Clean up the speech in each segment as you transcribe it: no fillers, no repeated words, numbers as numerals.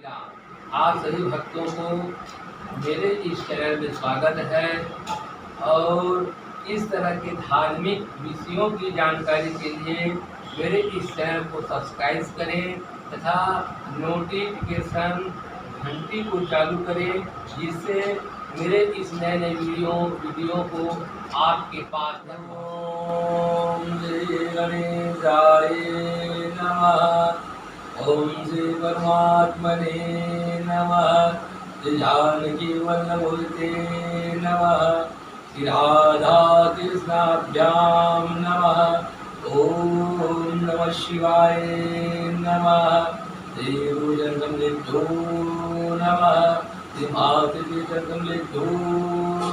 नमस्कार। आप सभी भक्तों को मेरे इस चैनल में स्वागत है और इस तरह के धार्मिक विषयों की जानकारी के लिए मेरे इस चैनल को सब्सक्राइब करें तथा नोटिफिकेशन घंटी को चालू करें, जिससे मेरे इस नए नए वीडियो को आपके पास ओम श्री गणेशाय नमः। ओम श्री परमात्मने नमः। श्री जानकी वल्लभमूर्ते नमः। श्री राधा कृष्णाभ्याम नमः। ओम नमः शिवाय नमः। श्री गुरुजनकमलेभ्यो नमः। श्री मातृजनकमलेभ्यो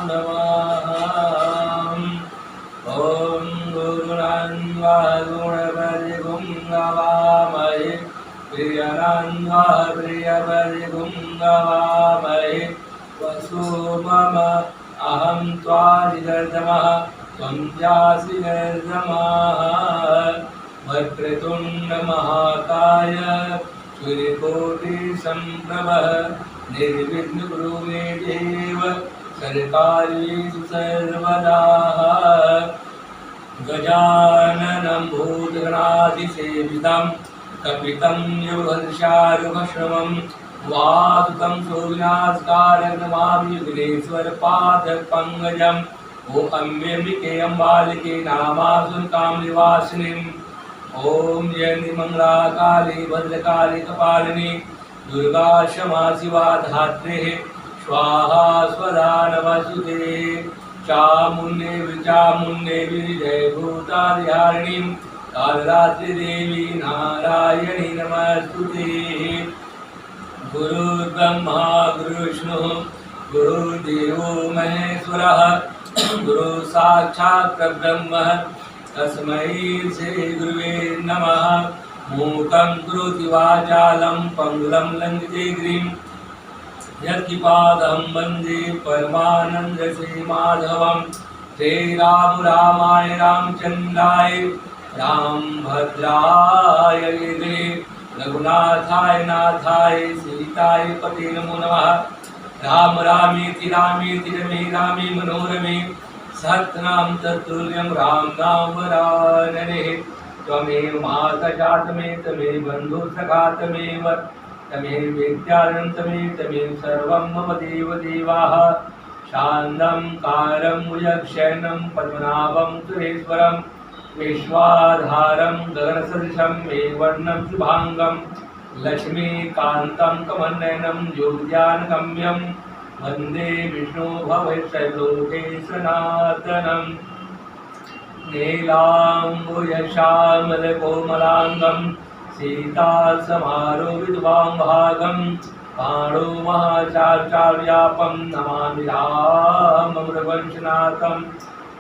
नमः। ओम गुरुनान्वा गुणपरिगुं गवामहे प्रियनान्वा प्रियपरिगुं गवामहे वसु मम अहं त्वादिगर्दमः त्वं जासि गर्दमः। वक्रतुण्ड महाकाय सूर्यकोटिसम्प्रभः निर्विघ्नं कुरु मे देव सर्वकार्येषु सर्वदा। गजाननं भूतगणाधिसेवितं कपितं यमहर्षारुभश्रमं वासुतं सोविनाशकारं नमामि विघ्नेश्वरपादपङ्कजम्। ॐ अम्बिके अम्बालिके नामासुरकामनिवासिनीम्। ॐ जयन्ती मङ्गलाकाली भद्रकाली कपालिनी दुर्गा क्षमा शिवा धात्रे स्वाहा स्वधा नमस्तुते। चामुण्डे विजय भूतादिहारिणीं कालरात्रि देवी नारायणी नमस्तुते। गुरुर्ब्रह्मा गुरुर्विष्णुः गुरुर्देवो महेश्वरः गुरु साक्षात् परब्रह्म तस्मै श्री गुरुवे नमः। मूकं करोति वाचालं पङ्गुलं लङ्घयते गिरिं यत्किपादं वन्दे परमानन्द श्रीमाधवं। श्री राम रामाय रामचन्द्राय रामभद्राय वेदे रघुनाथाय नाथाय सीताय पते नमो नमः। राम रामेति रामेति रमे रामे मनोरमे सहस्रनाम तत्तुल्यं राम नाम वरानने। त्वमेव माता च तमेव बन्धु सखा तमेव विद्यारणं तमेव सर्वं मम देवदेवाः। शान्तं कारं भुजगशयनं पद्मनाभं सुरेश्वरं विश्वाधारं गगनसदृशं मेघवर्णं शुभांगं लक्ष्मीकान्तं कमलनयनं योगिज्ञानगम्यं वन्दे विष्णु भवैश्वलोके सनातनम्। नीलाम्बुजश्यामलकोमलाङ्गं सीतासमारोपितवामभागं पाणौ महाचार्याव्यापं नमामि राममृगवंशनाथं।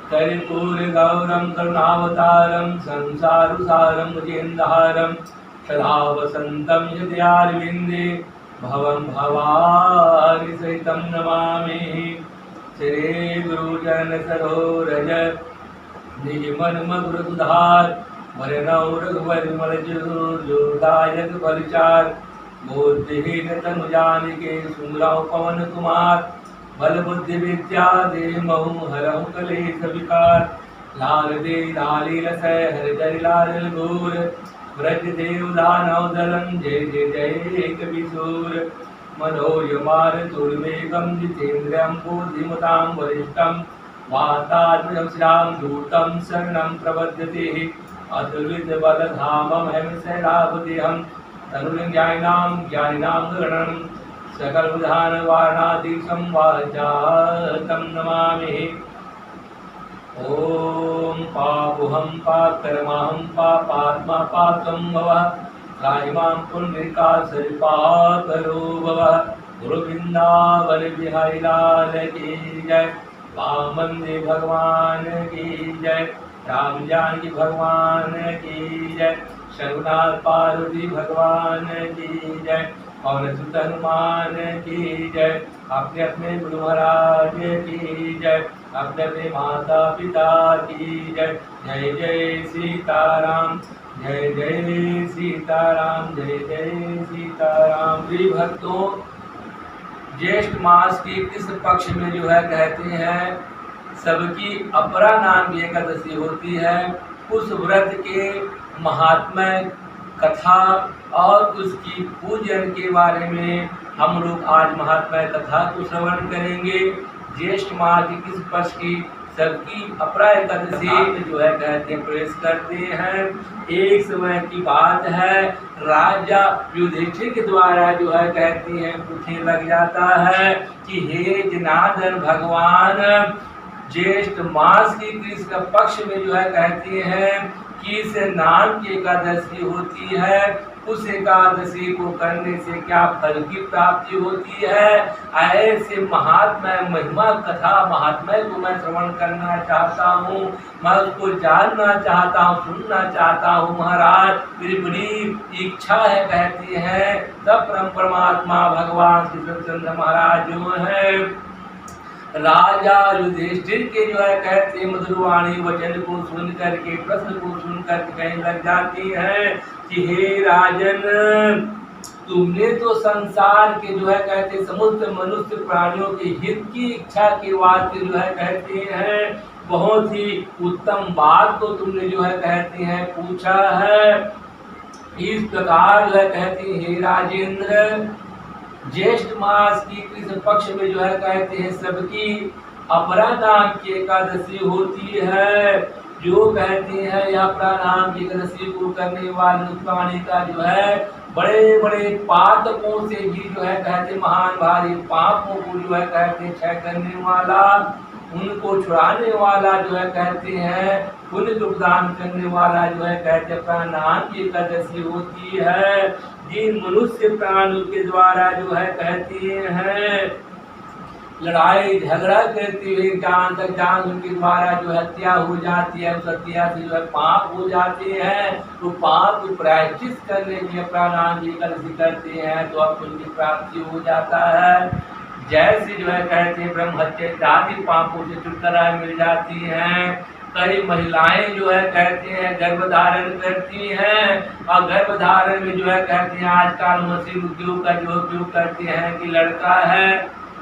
कर्पूरगौरं करुणावतारं संसारसारं भुजेन्द्रहारं सदा वसन्तं हृदयारविन्दे भवं भवानि सहितं नमामि। श्री गुरुजन सरोरज निज मन मधुर सुधार वरनौ रघुवर विमल जोदायक परिचार। बुद्धिहीन तनु जानिके सुमिरौ पवन कुमार। बल बुद्धि विद्या देहु हरहु कलेश विकार। लाल दे लाली रसय हर लाल घोर व्रज देव दानव दलं जय जय जय कविसूर। मनोयमार तुर्मेघं जितेन्द्रियं बुद्धिमतां वरिष्ठं वातात्मजं श्रीराम दूतं शरणं प्रपद्यते। अतुलितबलधामं हेमशैलापतिहं तनुजं ज्ञानिनां गणं सकलविधानवारणाधीशं वाजातं नमामि। ॐ पापुहं पापकर्माहं पापात्मा पापं भवः त्राहिमां पुण्यकासरिपाकरो भवः। गुरुवृन्दावन बिहारी लाल की जय। वामन भगवान की जय। राम जानकी भगवान की जय। रघुनाथ पार्वती भगवान की जय। पवन सुत हनुमान की जय। अपने अपने गुरु महाराज की जय। अपने अपने माता पिता की जय। जय जय सीताराम जय जय सीताराम, जय जय सीताराम। प्रिय भक्तों, ज्येष्ठ मास की कृष्ण पक्ष में जो है कहते हैं सबकी अपरा नाम की एकादशी होती है। उस व्रत के महात्म्य, कथा और उसकी पूजन के बारे में हम लोग आज महात्म्य कथा को श्रवण करेंगे। ज्येष्ठ मास की कृष्ण पक्ष की सबकी अपरा एकादशी में जो है कहते हैं प्रवेश करते हैं। एक समय की बात है, राजा युधिष्ठिर के द्वारा जो है कहती है पूछने लग जाता है कि हे जनार्दन भगवान, ज्येष्ठ मास की कृष्ण पक्ष में जो है कहती हैं किस नाम की एकादशी होती है, उस एकादशी को करने से क्या फल की प्राप्ति होती है। ऐसे महात्मा महिमा कथा महात्मा को मैं श्रवण करना चाहता हूँ, मैं उसको जानना चाहता हूँ, सुनना चाहता हूँ। महाराज मेरी बड़ी इच्छा है कहती है। तब परम परमात्मा भगवान श्री कृष्ण महाराज जो है राजा युधिष्ठिर के जो है कहते मधुरवाणी वचन को सुन करके, प्रश्न को सुन करके कहने लग जाती है कि हे राजन, तुमने तो संसार के जो है कहते समस्त मनुष्य प्राणियों के हित की इच्छा के वास्ते जो है कहते हैं बहुत ही उत्तम बात को तुमने जो है कहते हैं पूछा है। इस प्रकार जो है कहते हैं हे राजेंद्र, ज्येष्ठ मास की कृष्ण पक्ष में जो है कहते हैं सबकी अपरा नाम की एकादशी होती है। जो कहते हैं यह अपरा नाम की एकादशी को करने वाले प्राणी का जो है बड़े बड़े पातकों से भी जो है कहते महान भारी पापों को जो है कहते क्षय करने वाला, उनको छुड़ाने वाला जो है कहते हैं पुण्य प्रदान करने वाला जो है कहते अपना नाम की एकादशी होती है। जिन मनुष्य प्राणों के द्वारा जो है कहती हैं लड़ाई झगड़ा करती हुई जान तक जान उनके द्वारा जो हत्या हो जाती है, उस हत्या से जो है पाप हो जाते हैं, तो पाप को प्रायश्चित करने के अपना नाम की एकादशी करते हैं तो अब उनकी प्राप्ति हो जाता है। जैसे जो है कहते हैं ब्रह्म हत्या आदि पापों से छुटकारा मिल जाती हैं। कई महिलाएं जो है कहते हैं गर्भधारण करती हैं और गर्भधारण में जो है कहते हैं आजकल मशीन उद्योग का जो उपयोग करते हैं कि लड़का है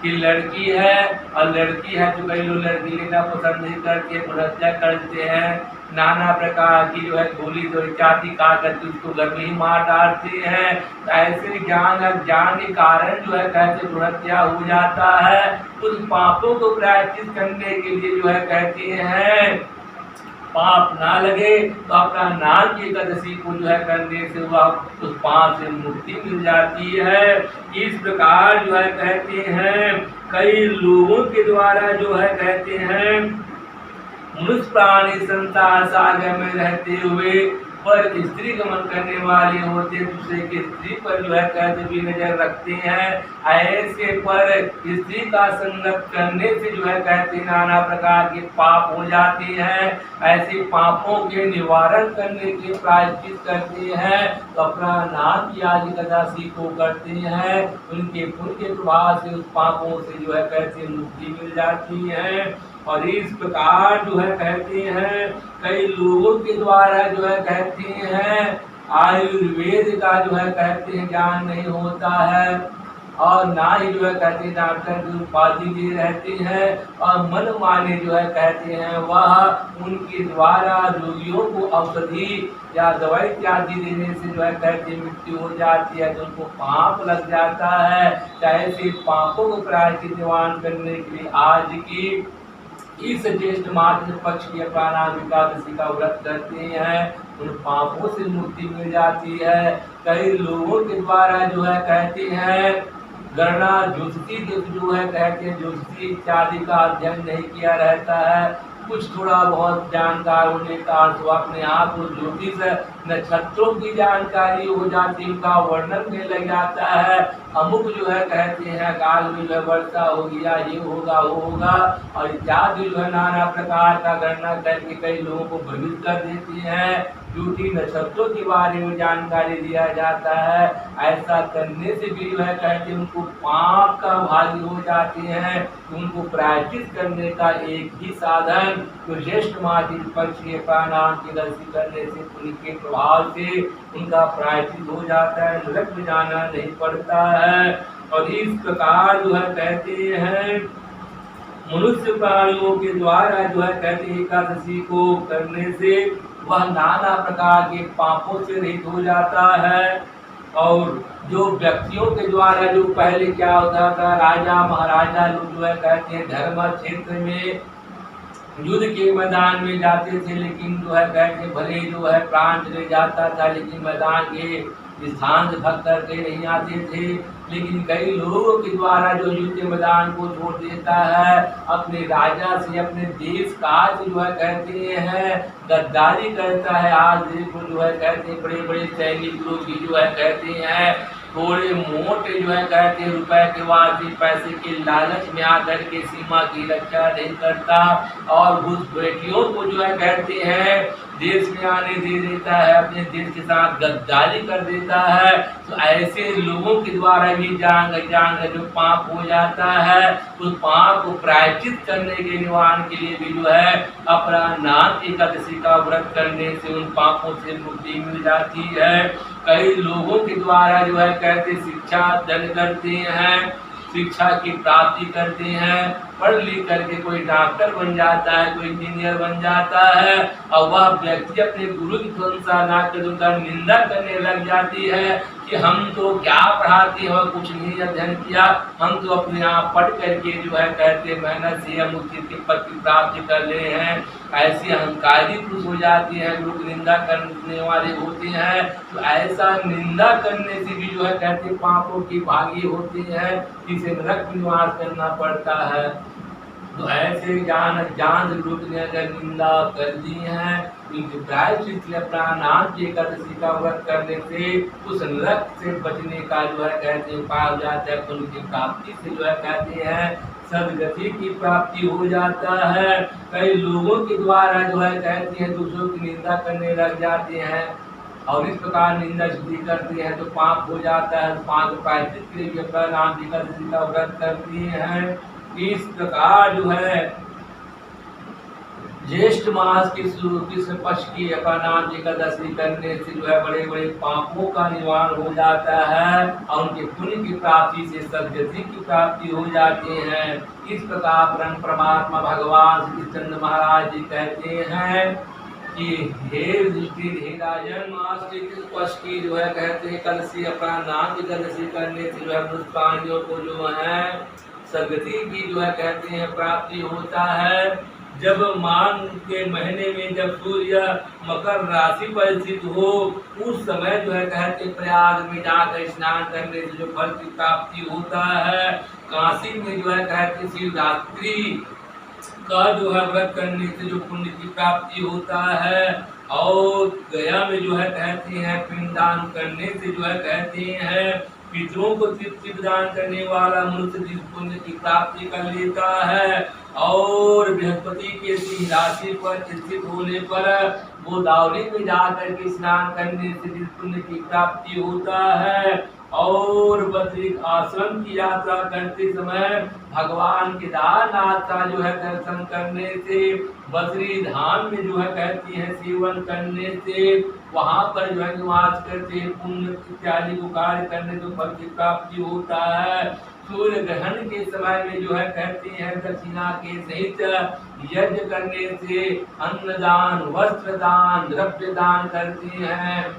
कि लड़की है, और लड़की है तो कई लोग लड़की लेना पसंद नहीं करते, हत्या करते हैं, नाना प्रकार की जो है गोली जो इत्यादि का करके उसको घर में ही मार डालते हैं। ऐसे ज्ञान अज्ञान के कारण जो है कहते हत्या हो जाता है। उस पापों को प्रायश्चित करने के लिए जो है कहते हैं पाप ना लगे तो अपना नाम की एकादशी को जो है करने से वह उस पाप से मुक्ति मिल जाती है। इस प्रकार जो है कहते हैं कई लोगों के द्वारा जो है कहते हैं मनुष्य प्राणी संसार सागर में रहते हुए पर स्त्री गमन करने वाले होते दूसरे की स्त्री पर जो है कहते भी नजर रखते हैं। ऐसे पर स्त्री का संग करने से जो है कहते नाना प्रकार के पाप हो जाते हैं। ऐसे पापों के निवारण करने के प्रायश्चित करते हैं तो अपना नाम की आदि एकादशी को करते हैं। उनके पुण्य के प्रभाव से उस पापों से जो है कहते मुक्ति मिल जाती है। और इस प्रकार जो है कहते हैं कई लोगों के द्वारा जो है कहते हैं आयुर्वेद का जो है कहते हैं ज्ञान नहीं होता है और ना ही जो है कहते हैं डॉक्टर की उपाधि लिए रहते हैं और मन माने जो है कहते हैं वह उनके द्वारा रोगियों को औषधि या दवाई इत्यादि देने से जो है कहते मृत्यु हो जाती है तो उनको पाप लग जाता है। चाहे से पापों को प्रायश्चित निवारण करने के लिए आज की इस ज्येष्ठ मास पक्ष की प्राणायाम एकादशी का व्रत करते हैं, उन पापों से मुक्ति मिल जाती है। कई लोगों के द्वारा जो है कहते हैं गणना ज्योतिषी जो है कहते हैं ज्योतिषी इत्यादि का अध्ययन नहीं किया रहता है, कुछ थोड़ा बहुत जानकार होने का तो अपने आप को ज्योतिष नक्षत्रों की जानकारी हो जाती है, उनका वर्णन करने लग जाता है। अमुक जो है कहते हैं काल में जो है वर्षा होगी या ये होगा वो होगा और इत्यादि जो है नाना प्रकार का गणना करके कई लोगों को भ्रमित कर देती हैं। झूठी नक्षत्रों के बारे में जानकारी दिया जाता है। ऐसा करने से भी जो है कहते उनको पाप का भागी हो जाते हैं। उनको प्रायश्चित करने का एक ही साधन तो ज्येष्ठ मास पक्ष के प्राणायाम की दर्शी करने से उनके प्रभाव से उनका प्रायश्चित हो जाता है, नरक में जाना नहीं पड़ता है। और इस प्रकार जो है कहते हैं मनुष्य प्राणियों के द्वारा जो है कहते हैं एकादशी को करने से वह नाना प्रकार के पापों से रहित हो जाता है। और जो व्यक्तियों के द्वारा जो पहले क्या होता था, राजा महाराजा लोग जो है कहते हैं धर्म क्षेत्र में युद्ध के मैदान में जाते थे, लेकिन जो है कहते भले जो है प्राण चले जाता था, लेकिन मैदान के स्थान से भग करके नहीं आते थे। लेकिन कई लोगों के द्वारा जो युद्ध के मैदान को छोड़ देता है, अपने राजा से अपने देश का जो है कहते हैं गद्दारी करता है। आज देखो जो है कहते हैं बड़े बड़े सैनिक लोग भी जो है कहते हैं थोड़े मोटे जो है कहते हैं रुपए के वास्ते पैसे के लालच में आकर के सीमा की रक्षा नहीं करता और घुसपैठियों को जो है कहते हैं देश में आने दे देता है, अपने देश के साथ गद्दारी कर देता है। तो ऐसे लोगों के द्वारा भी जान जो पाप हो जाता है, उस पाप को प्रायश्चित करने के निवारण के लिए भी जो है अपराह्न एकादशी का व्रत करने से उन पापों से मुक्ति मिल जाती है। कई लोगों के द्वारा जो है कहते शिक्षा अर्जन करते हैं, शिक्षा की प्राप्ति करते हैं, पढ़ लिख करके कोई डॉक्टर बन जाता है, कोई इंजीनियर बन जाता है, और वह व्यक्ति अपने गुरु की प्रशंसा ना कर उनका निंदा करने लग जाती है कि हम तो क्या पढ़ाते हैं, कुछ नहीं अध्ययन किया, हम तो अपने आप पढ़ करके जो है कहते मेहनत से हम उसी के पद की प्राप्ति कर ले हैं। ऐसी अहंकारी पुरुष हो जाती है, लोग निंदा करने वाले होते हैं। तो ऐसा निंदा करने से भी जो है कहते पापों की भागी होती है, जिसे नरक निवास करना पड़ता है। तो ऐसे जान से लोग ने अगर निंदा कर दी है, उनके प्रायश्चित प्राणांत की एकादशी का व्रत करने से उस नरक से बचने का जो है कहते उपाय हो जाता है। पुण्य की प्राप्ति से जो है कहते हैं सदगति की प्राप्ति हो जाता है। कई लोगों के द्वारा जो है कहते हैं दूसरों की निंदा करने लग जाते हैं और इस प्रकार निंदा स्तुति करते हैं तो पाप हो जाता है। पाप प्रायश्चित के लिए प्राणांत एकादशी का व्रत करती हैं। इस प्रकार जो है ज्येष्ठ मास की कृष्ण पक्ष की अपराह्न एकादशी करने से जो है बड़े बड़े पापों का निवारण हो जाता है और उनके पुण्य की प्राप्ति से सदगति की प्राप्ति हो जाती है। इस प्रकार परम परमात्मा भगवान श्री कृष्ण महाराज जी कहते हैं कि हे युधिष्ठिर, हे राजन, मास की कृष्ण पक्ष की जो है कहते हैं एकादशी अपराह्न एकादशी करने से जो है मनुष्य प्राणियों को जो है सदगति की जो है कहते हैं प्राप्ति होता है। जब मान के महीने में जब सूर्य मकर राशि पर स्थित हो, उस समय जो है कहते प्रयाग में जाकर स्नान करने से जो फल की प्राप्ति होता है। काशी में जो है कहते शिवरात्रि का जो है व्रत करने से जो पुण्य की प्राप्ति होता है। और गया में जो है कहते हैं पिंडदान करने से जो है कहते हैं पितरों को दान करने वाला मनुष्य जिस पुण्य की प्राप्ति कर लेता है। और बृहस्पति के सिंह राशि पर स्थित होने पर गोदावरी में जाकर के स्नान करने से जिस पुण्य की प्राप्ति होता है। और बद्रिक आश्रम की यात्रा करते समय भगवान केदारनाथ का जो है दर्शन करने से, बद्री धाम में जो है कहती है सेवन करने से, वहाँ पर जो है निवास करते पुण्य इत्यादि को कार्य करने से फल की प्राप्ति होता है। सूर्य ग्रहण के समय में जो है कहती है दक्षिणा के सहित यज्ञ करने से अन्नदान, वस्त्र दान, द्रव्य दान करती हैं।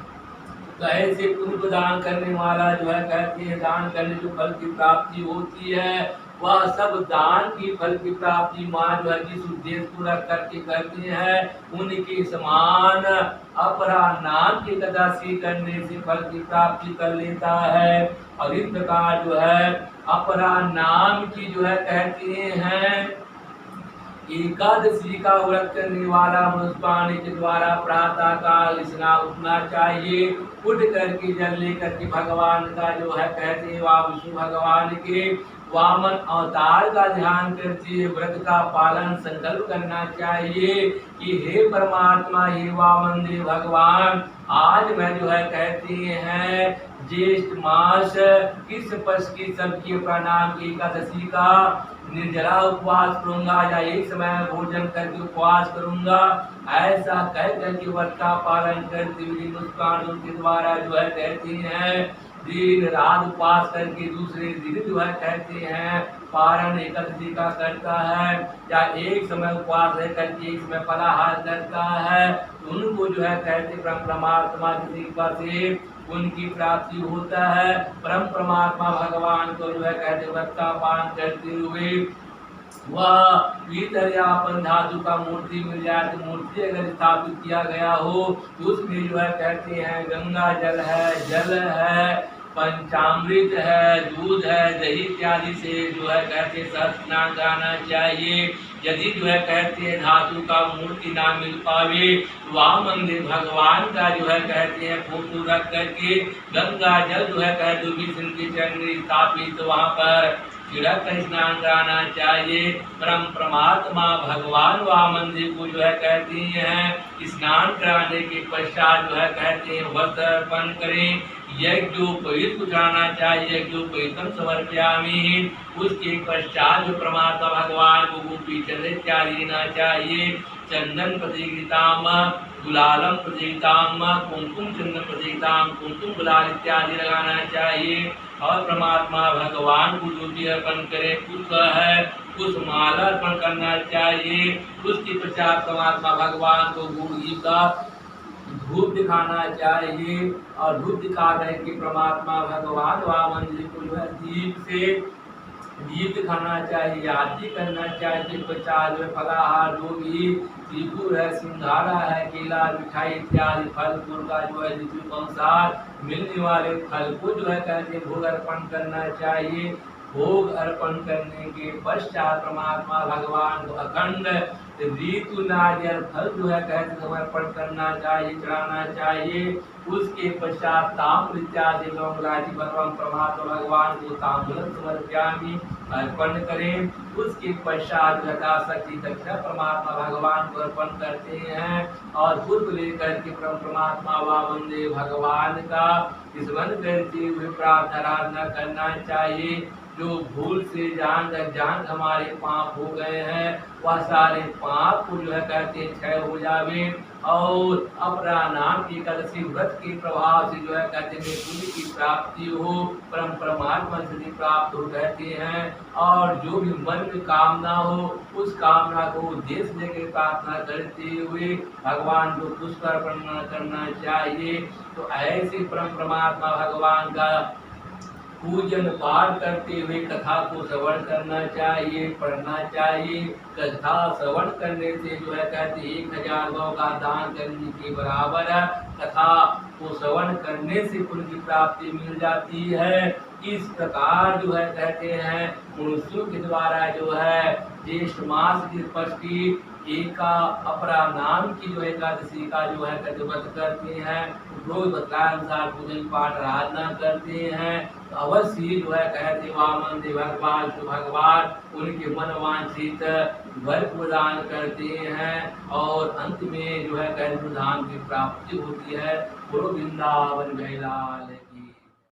तो ऐसे पुण्य दान करने वाला जो है कहती है दान करने जो फल की प्राप्ति होती है, वह सब दान की फल की प्राप्ति माँ जो है जिस उद्देश्य को रख करके करती है, उनके समान अपराह्न एकादशी करने से फल की प्राप्ति कर लेता है। और इस प्रकार जो है अपराह्न की जो है कहते हैं एकादशी का व्रत करने वाला मनुष्य के द्वारा प्रातः काल उठना चाहिए। उठ करके जल लेकर के भगवान का जो है कहते हैं विष्णु भगवान के वामन अवतार का ध्यान करते हुए व्रत का पालन संकल्प करना चाहिए कि हे परमात्मा, हे वामन देव भगवान, आज मैं जो है कहते हैं ज्येष्ठ मास कृष्ण पक्ष की सबकी प्रणाम की एकादशी का निर्जला उपवास करूंगा या एक समय भोजन करके उपवास करूंगा, ऐसा कह करके व्रत का पालन करते हुए मुस्कान के द्वारा जो है कहते हैं दिन रात उपवास करके दूसरे दिन जो है कहते हैं पारण एकादशी का करता है या एक समय उपवास रह करके एक समय फलाहार करता है, उनको जो है कहते परमात्मा की कृपा से उनकी प्राप्ति होता है। परम परमात्मा भगवान को जो है कहते व्रत का पालन करते हुए वह पीतल या अपन धातु का मूर्ति मिल जाए तो मूर्ति अगर स्थापित किया गया हो तो उसमें जो है कहते हैं गंगा जल है, पंचामृत है, दूध है, दही इत्यादि से जो है कहते स्नान कराना चाहिए। यदि जो है कहते हैं धातु का मूर्ति ना मिल पावे वहाँ मंदिर भगवान का जो है कहते हैं फोटो रख करके गंगा जल जो है कहते के चरण स्थापित वहाँ पर छिड़क कर स्नान कराना चाहिए। परम परमात्मा भगवान वहाँ मंदिर को जो है कहते हैं स्नान कराने के पश्चात जो है कहते हैं वस्त्र अर्पण करें, यज्ञोपवीत उठाना चाहिए, यज्ञोपवीतम समर्पयामि। उसके पश्चात जो परमात्मा भगवान को गोपी चंद्र इत्यादि देना चाहिए, चंदन प्रतियोगिताम, गुलालम प्रतियोगिताम, कुमकुम चंदन प्रतियोगिताम, कुमकुम गुलाल इत्यादि लगाना चाहिए। और परमात्मा भगवान को जो भी अर्पण करे पुष्प है पुष्पमाला अर्पण करना चाहिए। उसके पश्चात परमात्मा भगवान को गुड़ घी का धूप दिखाना चाहिए और धूप दिखा करके परमात्मा भगवान वहाँ मंदिर को जो है दीप दिखाना चाहिए, आरती करना चाहिए। पचास फलाहार जो भी त्रिपुर है, सिंघाड़ा है, केला मिठाई इत्यादि फल फूल का जो है ऋतु अनुसार मिलने वाले फल को जो है कहते भोग अर्पण करना चाहिए। भोग अर्पण करने के पश्चात परमात्मा भगवान को अखंड ऋतु नारियल फल जो है कहते समर्पण करना चाहिए, चढ़ाना चाहिए। उसके पश्चात ताम्र इत्यादि राशि भगवान परमात्मा भगवान को ताम्बूलम समर्पयामि अर्पण करें। उसके पश्चात यथाशक्ति दक्षिणा परमात्मा भगवान को अर्पण करते हैं और पुष्प लेकर के परमात्मा व वंदे भगवान का स्मरण करते हुए प्रार्थना करना चाहिए। जो भूल से जान हमारे पाप हो गए हैं वह सारे पाप को जो है कहते क्षय हो जावे और अपना नाम की एकादशी व्रत के प्रभाव से जो है कहते हैं पुण्य की प्राप्ति हो, परम परमात्मा से प्राप्त हो कहते हैं। और जो भी मन में कामना हो उस कामना को उद्देश्य लेकर प्रार्थना करते हुए भगवान को पुष्प अर्पण करना चाहिए। तो ऐसे परम परमात्मा भगवान का पूजन पाठ करते हुए कथा को श्रवण करना चाहिए, पढ़ना चाहिए। कथा श्रवण करने से जो है कहते 1000 गौ का दान करने के बराबर है। कथा को श्रवण करने से पुण्य की प्राप्ति मिल जाती है। इस प्रकार जो है कहते हैं मनुष्यों के द्वारा जो है ज्येष्ठ मास की पक्ष की एका अपरा नाम की जो एकादशी का जो है कहते व्रत करते हैं, रोज बताए अनुसार पूजन पाठ आराधना करते हैं तो अवश्य जो है कहते वामन देव भगवान उनके मन वांछित वर प्रदान करते हैं और अंत में जो है कहते धाम की प्राप्ति होती है। गुरु वृंदावन लाल।